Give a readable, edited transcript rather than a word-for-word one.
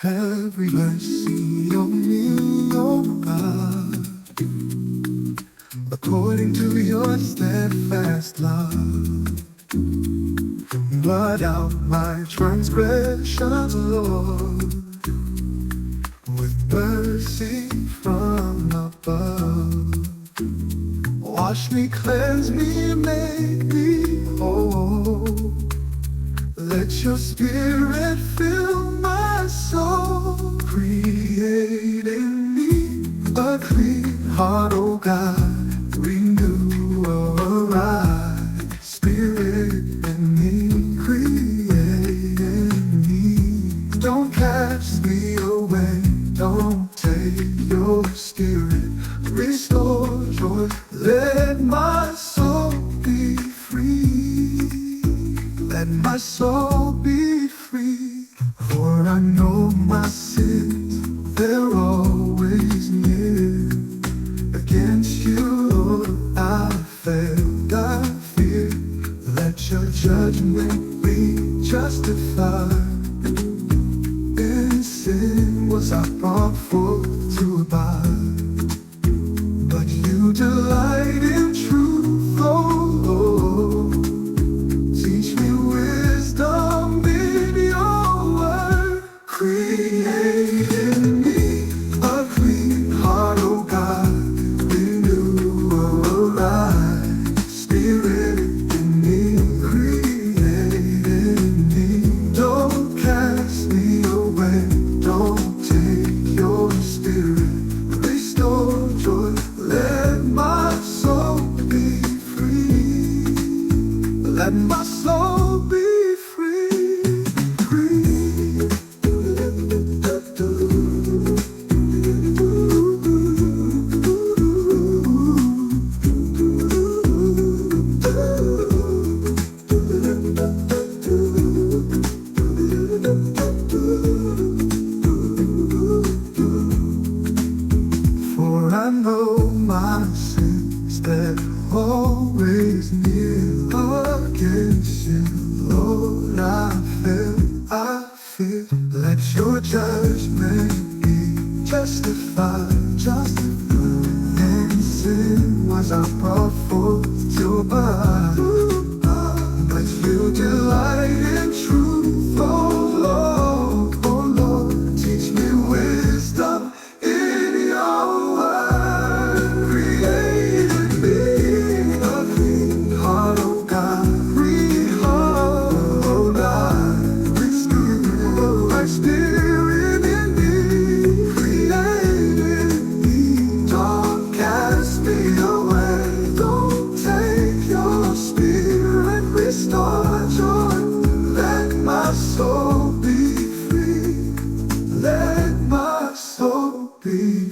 Every mercy on me, oh God, according to your steadfast love. Blot out my transgressions, Lord, with mercy from above. Wash me, cleanse me, make me whole. Let your spirit fill my soul. Create in me a clean heart, oh God. Renew a right spirit in me. Create in me. Don't cast me away. Don't take your spirit. Restore joy. Let my soul be free. Let my soul be free. For I know my sins, they're always near. Against you, Lord, I failed, I fear. Let your judgment be justified. In sin was I brought forth to abide, but you delight in truth, oh Lord. Teach me wisdom in your word. Create in me a clean heart, oh God. Renew a right spirit in me. Create in me. Don't cast me away. Don't take your spirit. Restore joy. Let my soul be free. Let my soul be free, free. For I know my sins, that always near. Against you, Lord, I fail, I fear. Let your judgment be justified, justified. In sin was I brought forth to abide, but you delight in truth, oh Lord, oh Lord. Teach me wisdom in your word. Create in me a clean heart, oh God. Renew a right spirit in me. Create in me. Don't cast me away. Don't take your spirit. Restore joy. Let my soul be free. Let my soul be